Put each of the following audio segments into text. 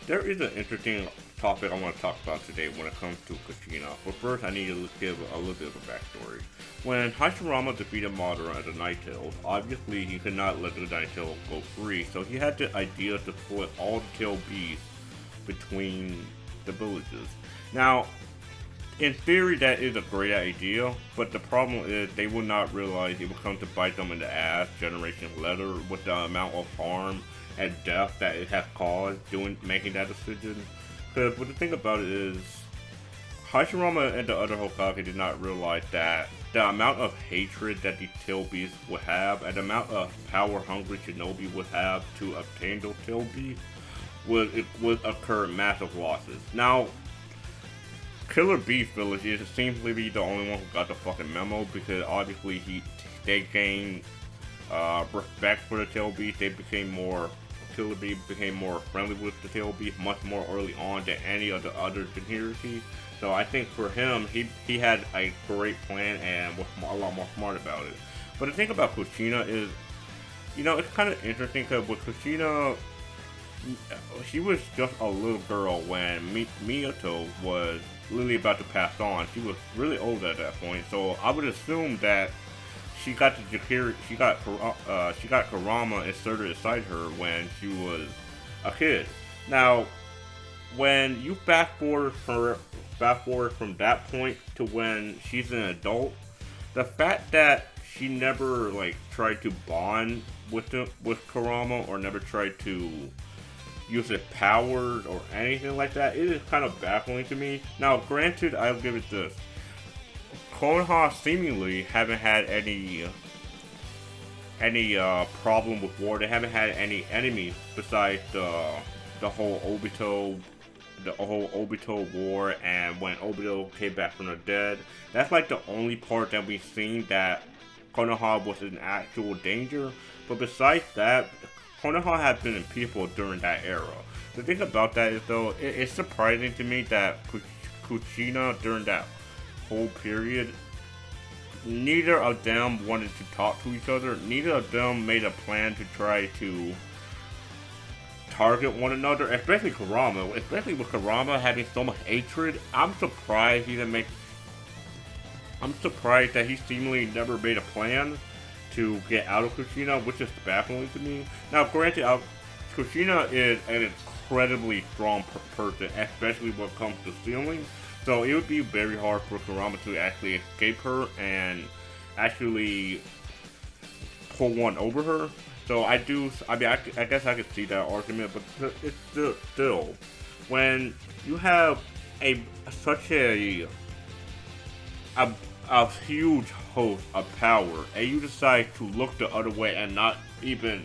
There is an interesting topic I want to talk about today when it comes to Kushina. But first, I need to give a little bit of a backstory. When Hashirama defeated Madara as a Ninetales, obviously he could not let the Ninetales go free, so he had the idea to split all the tail beasts between the villages. Now, in theory, that is a great idea, but the problem is they will not realize it will come to bite them in the ass generations later with the amount of harm and death that it has caused doing making that decision. Because what the thing about it is, Hashirama and the other Hokage did not realize that the amount of hatred that the tail beasts would have and the amount of power hungry shinobi would have to obtain those tail beasts would occur massive losses. Now, Killer Beast Village is seems to be the only one who got the fucking memo because obviously they gained respect for the tail beast. They became more Killer Beast became more friendly with the tail beast much more early on than any of the other Jinchuriki. So I think for him, he had a great plan and was a lot more smart about it. But the thing about Kushina is, it's kind of interesting because with Kushina, she was just a little girl when Miyato was literally about to pass on. She was really old at that point, so I would assume that she got the Jakiri, she got Kurama inserted inside her when she was a kid. Now, when you fast forward from that point to when she's an adult, the fact that she never tried to bond with Kurama or never tried to use his powers or anything like that, it is kind of baffling to me. Now, granted, I'll give it this. Konoha seemingly haven't had any problem with war. They haven't had any enemies besides the whole Obito war, and when Obito came back from the dead. That's like the only part that we've seen that Konoha was in actual danger. But besides that, Konoha has been in peaceful during that era. The thing about that is, though, it's surprising to me that Kushina, during that whole period, neither of them wanted to talk to each other. Neither of them made a plan to try to target one another, especially Kurama. Especially with Kurama having so much hatred, I'm surprised he didn't make. I'm surprised that he seemingly never made a plan to get out of Kushina, which is baffling to me. Now, granted, Kushina is an incredibly strong person, especially when it comes to stealing. So it would be very hard for Kurama to actually escape her and actually pull one over her. So I guess I could see that argument, but it's still when you have such a a huge host of power, and you decide to look the other way and not even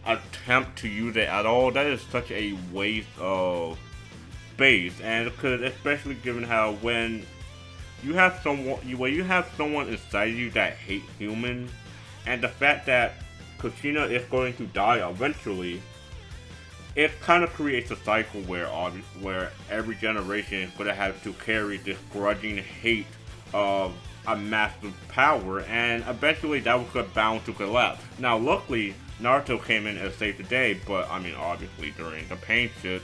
attempt to use it at all, that is such a waste of space. And because especially given how when you have someone inside you that hates humans, and the fact that Kushina is going to die eventually, it kind of creates a cycle where every generation is going to have to carry this grudging hate of a massive power, and eventually that was bound to collapse. Now, luckily, Naruto came in and saved the day, but I mean, obviously, during the pain shit,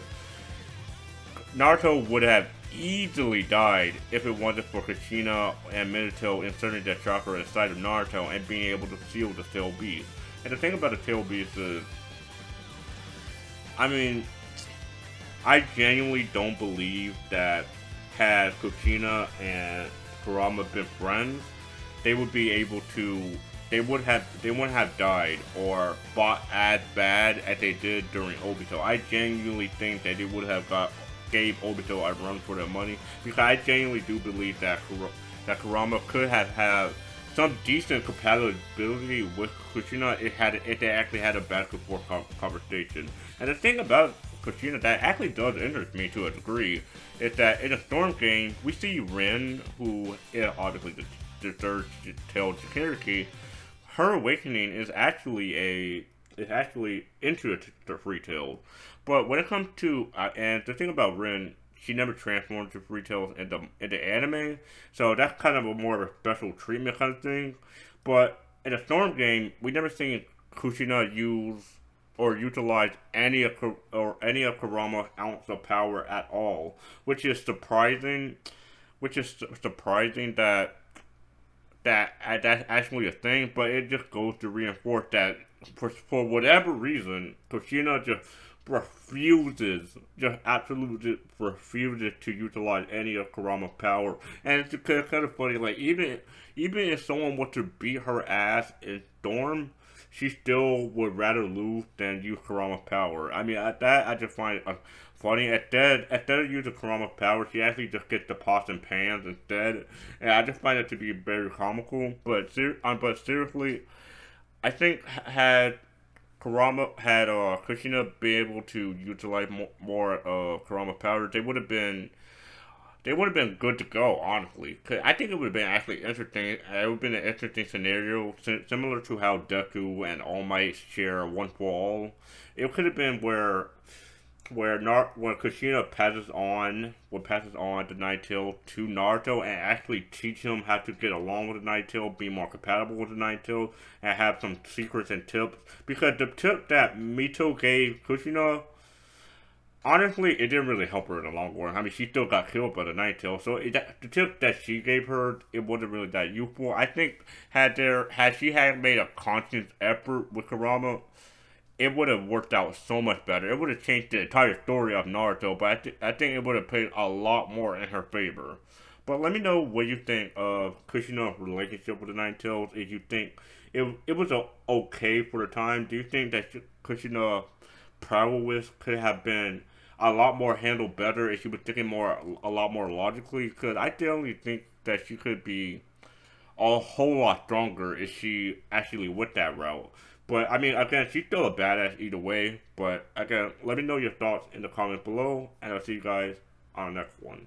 Naruto would have easily died if it wasn't for Kushina and Minato inserting their chakra inside of Naruto and being able to seal the tail beast. And the thing about the tail beast is, I mean, I genuinely don't believe that had Kushina and Kurama been friends, they would be able to. They wouldn't have died or fought as bad as they did during Obito. I genuinely think that they would have gave Obito a run for their money, because I genuinely do believe that Kurama could have had some decent compatibility with Kushina if they actually had a back and forth conversation. And the thing about Kushina that actually does interest me to a degree is that in a Storm game, we see Rin, who is obviously the third tailed Jinchuriki. Her awakening is actually into the free tail. But when it comes to and the thing about Rin, she never transformed to free tails in the anime, so that's kind of a more of a special treatment kind of thing. But in a Storm game, we never seen Kushina use or utilize any of Kurama's ounce of power at all, which is surprising. Which is surprising that's actually a thing, but it just goes to reinforce that for whatever reason, Kushina just just absolutely refuses to utilize any of Kurama's power. And it's kind of funny, like even if someone were to beat her ass in Storm, she still would rather lose than use Kurama's power. I mean, at that I just find it funny. Instead of using Kurama's power, she actually just gets the pots and pans instead, and I just find it to be very comical. But seriously, I think had Kushina been able to utilize more Kurama power, they would have been good to go. Honestly, 'cause I think it would have been actually interesting. It would have been an interesting scenario, similar to how Deku and All Might share one for all. It could have been when Kushina passes on the Night Tail to Naruto and actually teach him how to get along with the Night Tail, be more compatible with the Night Tail, and have some secrets and tips. Because the tip that Mito gave Kushina, honestly, it didn't really help her in the long run. I mean, she still got killed by the Night Tail, so the tip that she gave her, it wasn't really that useful. I think had she had made a conscious effort with Kurama, it would have worked out so much better. It would have changed the entire story of Naruto, but I think it would have played a lot more in her favor. But let me know what you think of Kushina's relationship with the Nine Tails. If you think it was okay for the time, do you think that Kushina prowess could have been a lot more handled better if she was thinking a lot more logically? Because I definitely think that she could be a whole lot stronger if she actually went that route. But I mean, again, she's still a badass either way. But again, let me know your thoughts in the comments below, and I'll see you guys on the next one.